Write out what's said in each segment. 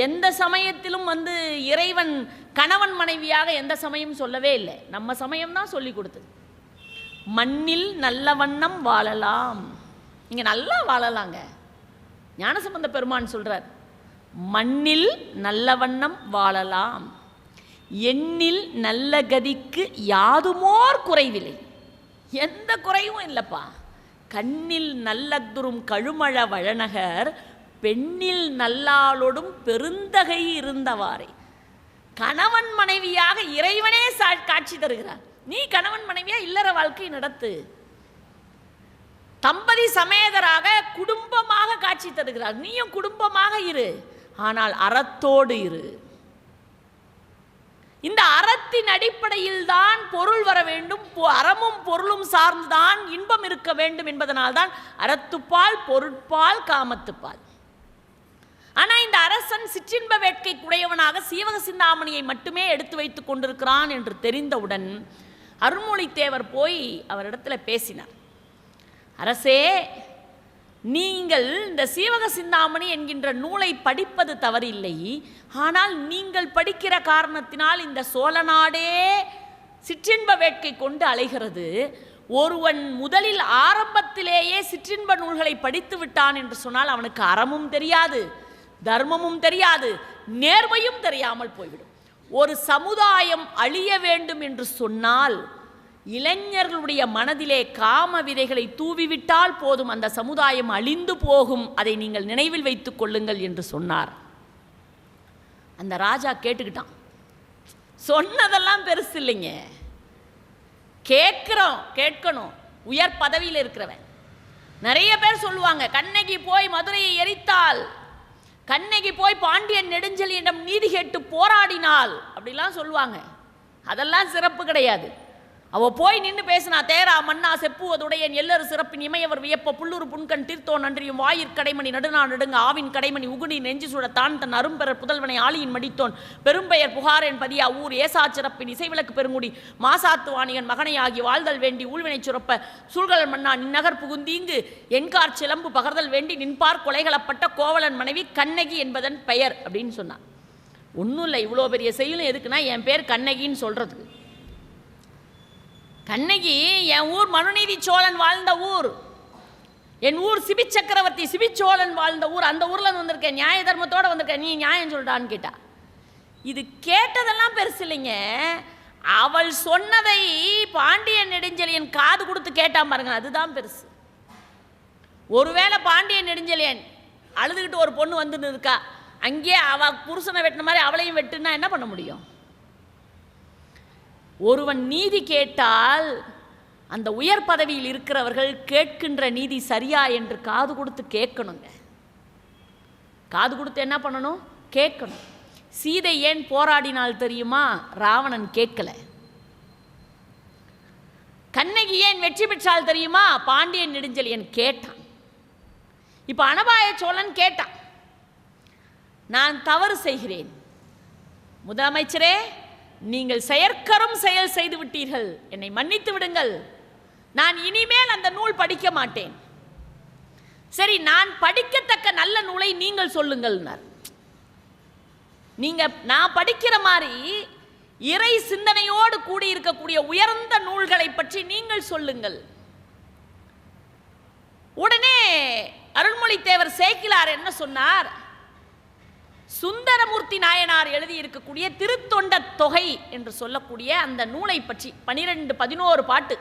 எந்த சமயத்திலும் இறைவன் கணவன் மனைவியாக எந்த சமயம் சொல்லவே இல்லை. நம்ம சமயம் தான் சொல்லி கொடுத்தது. மண்ணில் நல்ல வண்ணம் வாழலாம். நீங்கள் நல்லா வாழலாங்க. ஞானசம்பந்த பெருமான் சொல்கிறார், மண்ணில் நல்ல வண்ணம் வாழலாம், எண்ணில் நல்ல கதிக்கு யாதுமோர் குறைவில்லை. எந்த குறைவும் இல்லைப்பா. கண்ணில் நல்லதுரும் கழுமழ வழநகர் பெண்ணில் நல்லாளோடும் பெருந்தகை இருந்தவாறே. கணவன் மனைவியாக இறைவனே காட்சி தருகிறார். நீ கணவன் மனைவியா இல்லற வாழ்க்கை நடத்து. தம்பதி சமேதராக குடும்பமாக காட்சி தருகிறார். நீயும் குடும்பமாக இரு, ஆனால் அறத்தோடு இரு. இந்த அறத்தின் அடிப்படையில் தான் பொருள் வர வேண்டும். அறமும் பொருளும் சார்ந்துதான் இன்பம் இருக்க வேண்டும் என்பதனால் தான் அறத்துப்பால், பொருட்பால், காமத்துப்பால். ஆனால் இந்த அரசன் சிற்றின்ப வேட்கை குடையவனாக சீவக சிந்தாமணியை மட்டுமே எடுத்து வைத்துக் கொண்டிருக்கிறான் என்று தெரிந்தவுடன் அருள்மொழித்தேவர் போய் அவரிடத்துல பேசினார். அரசே, நீங்கள் இந்த சீவக சிந்தாமணி என்கின்ற நூலை படிப்பது தவறில்லை. ஆனால் நீங்கள் படிக்கிற காரணத்தினால் இந்த சோழ நாடே சிற்றின்ப வேட்கை கொண்டு அலைகிறது. ஒருவன் முதலில் ஆரம்பத்திலேயே சிற்றின்ப நூல்களை படித்து விட்டான் என்று சொன்னால் அவனுக்கு அறமும் தெரியாது, தர்மமும் தெரியாது, நேர்மையும் தெரியாமல் போய்விடும். ஒரு சமுதாயம் அழிய வேண்டும் என்று சொன்னால் இளைஞர்களுடைய மனதிலே காம விதைகளை தூவிவிட்டால் போதும், அந்த சமுதாயம் அழிந்து போகும். அதை நீங்கள் நினைவில் வைத்துக் கொள்ளுங்கள் என்று சொன்னார். அந்த ராஜா கேட்டுக்கிட்டான். சொன்னதெல்லாம் பெருசு இல்லைங்க, கேட்கணும். உயர் பதவியில் இருக்கிறவன். நிறைய பேர் சொல்லுவாங்க, கண்ணகி போய் மதுரையை எரித்தால், கண்ணகி போய் பாண்டியன் நெடுஞ்செழியனிடம் நீதி கேட்டு போராடினாள் அப்படிலாம் சொல்லுவாங்க. அதெல்லாம் சிறப்பு கிடையாது. அவ போய் நின்று பேசினா, தேரா மன்னா செப்புவதுடையன் எல்லரு சிறப்பின் இமையவர் வியப்ப புல்லூர் புன்கண் தீர்த்தோ நன்றியும் வாயிற் கடைமணி நடுநா நடுங்க ஆவின் கடைமணி உகுனி நெஞ்சு சுட தான் தன் அரும்பெறர் புதல்வனை ஆளியின் மடித்தோன் பெரும்பெயர் புகாரன் பதியா ஊர் ஏசா சிறப்பின் இசைவிளக்கு பெருங்குடி மாசாத்து வாணியன் மகனையாகி வாழ்தல் வேண்டி ஊழ்வினை சுரப்ப சூழ்கல் மன்னா நின்னகர் புகுந்தீங்கு என்கார் சிலம்பு பகர்தல் வேண்டி நின்பார் கொலைகளப்பட்ட கோவலன் மனைவி கண்ணகி என்பதன் பெயர் அப்படின்னு சொன்னான். ஒன்றும் இல்லை, இவ்வளோ பெரிய செய்யலும் எதுக்குன்னா என் பேர் கண்ணகின்னு சொல்கிறதுக்கு. கண்ணகி என் ஊர் மனுநீதி சோழன் வாழ்ந்த ஊர், என் ஊர் சிபி சக்கரவர்த்தி சிபிச்சோழன் வாழ்ந்த ஊர். அந்த ஊரில் வந்திருக்கேன், நியாய தர்மத்தோடு வந்திருக்கேன், நீ நியாயம் சொல்லிட்டான்னு கேட்டா. இது கேட்டதெல்லாம் பெருசு இல்லைங்க. அவள் சொன்னதை பாண்டியன் நெடுஞ்செழியன் காது கொடுத்து கேட்டான் பாருங்க, அதுதான் பெருசு. ஒருவேளை பாண்டியன் நெடுஞ்செழியன் அழுதுகிட்டு ஒரு பொண்ணு வந்துன்னு இருக்கா, அங்கேயே அவ புருஷனை வெட்டின மாதிரி அவளையும் வெட்டுனா என்ன பண்ண முடியும்? ஒருவன் நீதி கேட்டால் அந்த உயர் பதவியில் இருக்கிறவர்கள் கேட்கின்ற நீதி சரியா என்று காது கொடுத்து கேட்கணுங்க. காது கொடுத்து என்ன பண்ணணும்? கேட்கணும். சீதை ஏன் போராடினால் தெரியுமா? ராவணன் கேட்கல. கண்ணகி ஏன் வெற்றி பெற்றால் தெரியுமா? பாண்டியன் நெடுஞ்செழியன் கேட்டான். இப்போ அனபாய சோழன் கேட்டான், நான் தவறு செய்கிறேன், முதலமைச்சரே நீங்கள் செயற்கரும் செயல் செய்து விட்டீர்கள், என்னை மன்னித்து விடுங்கள், நான் இனிமேல் அந்த நூல் படிக்க மாட்டேன். சரி, நான் படிக்கத்தக்க நல்ல நூலை நீங்கள் சொல்லுங்கள். நான் படிக்கிற மாதிரி இறை சிந்தனையோடு கூடி இருக்கக்கூடிய உயர்ந்த நூல்களை பற்றி நீங்கள் சொல்லுங்கள். உடனே அருள்மொழித்தேவர் சேக்கிலார் என்ன சொன்னார்? சுந்தரமூர்த்தி நாயனார் எழுதியிருக்கக்கூடிய திருத்தொண்ட தொகை என்று சொல்லக்கூடிய அந்த நூலை பற்றி 12-11 பாட்டு.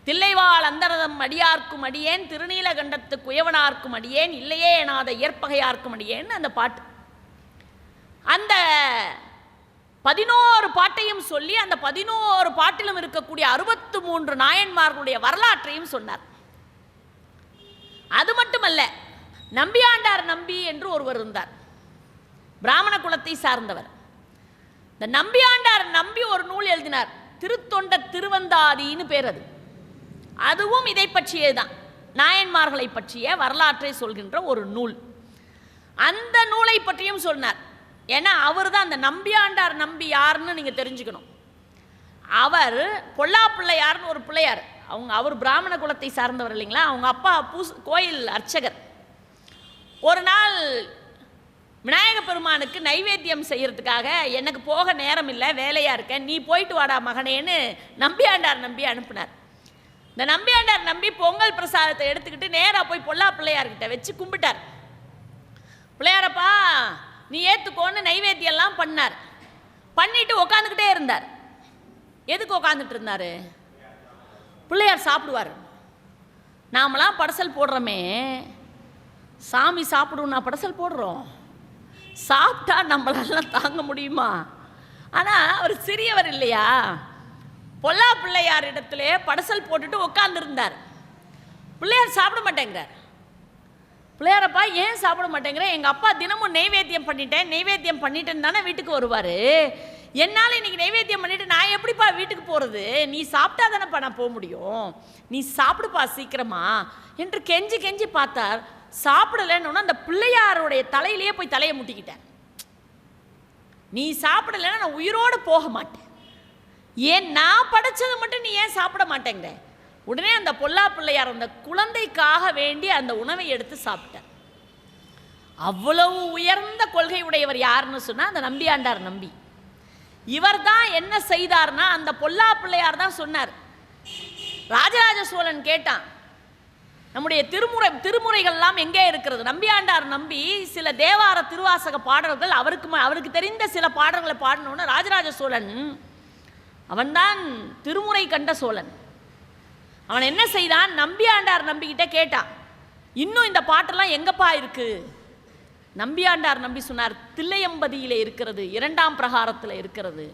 தில்லைவாழ் அந்தரதம் அடியார்க்கும் அடியேன், திருநீலகண்டத்து குயவனார்க்கும் அடியேன், இல்லையே எனாத இயற்பகையார்க்கும் அடியேன் அந்த பாட்டு. அந்த 11 பாட்டையும் சொல்லி அந்த 11 பாட்டிலும் இருக்கக்கூடிய 63 நாயன்மார்களுடைய வரலாற்றையும் சொன்னார். அது மட்டுமல்ல, நம்பியாண்டார் நம்பி என்று ஒருவர் இருந்தார், பிராமண குலத்தை சார்ந்தவர். இந்த நம்பியாண்டார் நம்பி ஒரு நூல் எழுதினார், திருத்தொண்ட திருவந்தாதின்னு பேர். அதுவும் இதை பற்றியே தான், நாயன்மார்களை பற்றிய வரலாற்றை சொல்கின்ற ஒரு நூல். அந்த நூலை பற்றியும் சொன்னார். ஏன்னா அவர் தான் அந்த நம்பியாண்டார் நம்பி யாருன்னு நீங்கள் தெரிஞ்சுக்கணும். அவர் பொல்லா பிள்ளையார்னு ஒரு பிள்ளையார். அவர் பிராமண குலத்தை சார்ந்தவர் இல்லைங்களா. அவங்க அப்பா கோயில் அர்ச்சகர். ஒரு நாள் விநாயக பெருமானுக்கு நைவேத்தியம் செய்யறதுக்காக எனக்கு போக நேரம் இல்லை, வேலையாக இருக்கேன், நீ போயிட்டு வாடா மகனேன்னு நம்பியாண்டார் நம்பி அனுப்புனார். இந்த நம்பியாண்டார் நம்பி பொங்கல் பிரசாதத்தை எடுத்துக்கிட்டு நேராக போய் பொல்லா பிள்ளையார்கிட்ட வச்சு கும்பிட்டார். பிள்ளையாரப்பா நீ ஏற்றுக்கோன்னு நைவேத்தியெல்லாம் பண்ணார். பண்ணிட்டு உக்காந்துக்கிட்டே இருந்தார். எதுக்கு உக்காந்துட்டு இருந்தார்? பிள்ளையார் சாப்பிடுவார். நாமெல்லாம் படசல் போடுறோமே, சாமி சாப்பிடுவோம்னா படசல் போடுறோம், சாப்பிட்டா நம்மளெல்லாம் தாங்க முடியுமா? ஆனால் அவர் சிறியவர் இல்லையா? பொல்லா பிள்ளையார் இடத்துல படசல் போட்டுட்டு உட்காந்துருந்தார். பிள்ளையார் சாப்பிட மாட்டேங்கிறார். பிள்ளையாரப்பா ஏன் சாப்பிட மாட்டேங்கிற? எங்கள் அப்பா தினமும் நெய்வேத்தியம் பண்ணிட்டேன்னு தானே வீட்டுக்கு வருவார், என்னால் இன்னைக்கு நைவேத்தியம் பண்ணிட்டு நான் எப்படிப்பா வீட்டுக்கு போகிறது? நீ சாப்பிட்டா தானேப்பா நான் போக முடியும், நீ சாப்பிடுப்பா சீக்கிரமா என்று கெஞ்சி கெஞ்சி பார்த்தார். சாப்பிடலன்னு அந்த பிள்ளையாருடைய தலையிலேயே போய் தலையை முட்டிக்கிட்டேன். நீ சாப்பிடலைன்னா நான் உயிரோடு போக மாட்டேன், ஏன் நான் படைச்சதை மட்டும் நீ ஏன் சாப்பிட மாட்டேங்கிற? உடனே அந்த பொல்லா பிள்ளையார் அந்த குழந்தைக்காக வேண்டி அந்த உணவை எடுத்து சாப்பிட்டார். அவ்வளவு உயர்ந்த கொள்கை உடையவர் யாருன்னு சொன்னால் அந்த நம்பியாண்டார் நம்பி. இவர் தான் என்ன செய்தார்னா, அந்த பொல்லா பிள்ளையார் தான் சொன்னார். ராஜராஜ சோழன் கேட்டான், நம்முடைய திருமுறைகள்லாம் எங்கே இருக்கிறது? நம்பியாண்டார் நம்பி சில தேவார திருவாசக பாடல்கள் அவருக்கு தெரிந்த சில பாடல்களை பாடணும்னு ராஜராஜ சோழன், அவன்தான் திருமுறை கண்ட சோழன், அவன் என்ன செய்தான்? நம்பியாண்டார் நம்பிக்கிட்ட கேட்டான், இன்னும் இந்த பாட்டெல்லாம் எங்கப்பா இருக்கு? நம்பியாண்டார் நம்பி சொன்னார், தில்லையம்பதியிலே இருக்கிறது, 2ஆம் பிரகாரத்தில் இருக்கிறது.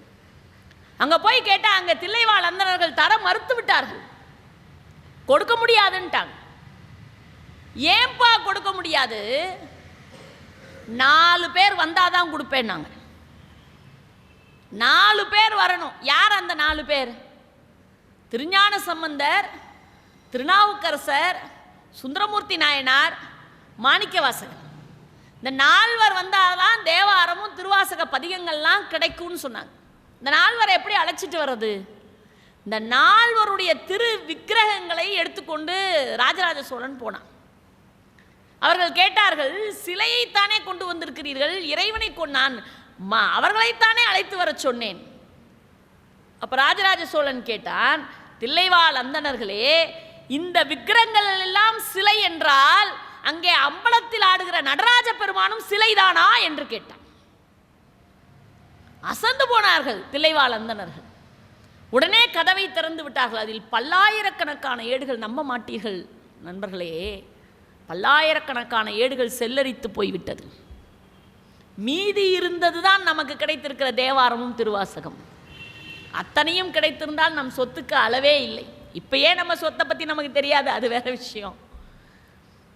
அங்கே போய் கேட்டால் அங்கே தில்லைவாழ் அந்தணர்கள் தர மறுத்து விட்டார்கள், கொடுக்க முடியாதுன்ட்டாங்க. ஏன்பா கொடுக்க முடியாது? 4 பேர் வந்தாதான் கொடுப்பேன். நாங்கள் 4 பேர் வரணும். யார் அந்த 4 பேர்? திருஞான சம்பந்தர், திருநாவுக்கரசர், சுந்தரமூர்த்தி நாயனார், மாணிக்கவாசகர். இந்த 4 வந்தால்தான் தேவாரமும் திருவாசக பதிகங்கள்லாம் கிடைக்கும்னு சொன்னாங்க. இந்த 4 எப்படி அழைச்சிட்டு வர்றது? இந்த 4 திரு விக்கிரகங்களை எடுத்துக்கொண்டு ராஜராஜ சோழன் போனான். அவர்கள் கேட்டார்கள், சிலையைத்தானே கொண்டு வந்திருக்கிறீர்கள், இறைவனை நான் அவர்களைத்தானே அழைத்து வர சொன்னேன். அப்ப ராஜராஜ சோழன் கேட்டான், தில்லைவாழ் அந்தணர்களே, இந்த விக்கிரகங்கள் எல்லாம் சிலை என்றால் அங்கே அம்பலத்தில் ஆடுகிற நடராஜ பெருமானும் சிலைதானா என்று கேட்டான். அசந்து போனார்கள் தில்லைவாழ் அந்தணர்கள். உடனே கதவை திறந்து விட்டார்கள். அதில் பல்லாயிரக்கணக்கான ஏடுகள், நம்ப மாட்டீர்கள் நண்பர்களே, பல்லாயிரக்கணக்கான ஏடுகள் செல்லரித்து போய்விட்டது. மீதி இருந்ததுதான் நமக்கு கிடைத்திருக்கிற தேவாரமும் திருவாசகம். அத்தனையும் கிடைத்திருந்தால் நம் சொத்துக்கு அளவே இல்லை. இப்பயே நம்ம சொத்தை பற்றி நமக்கு தெரியாது, அது வேற விஷயம்.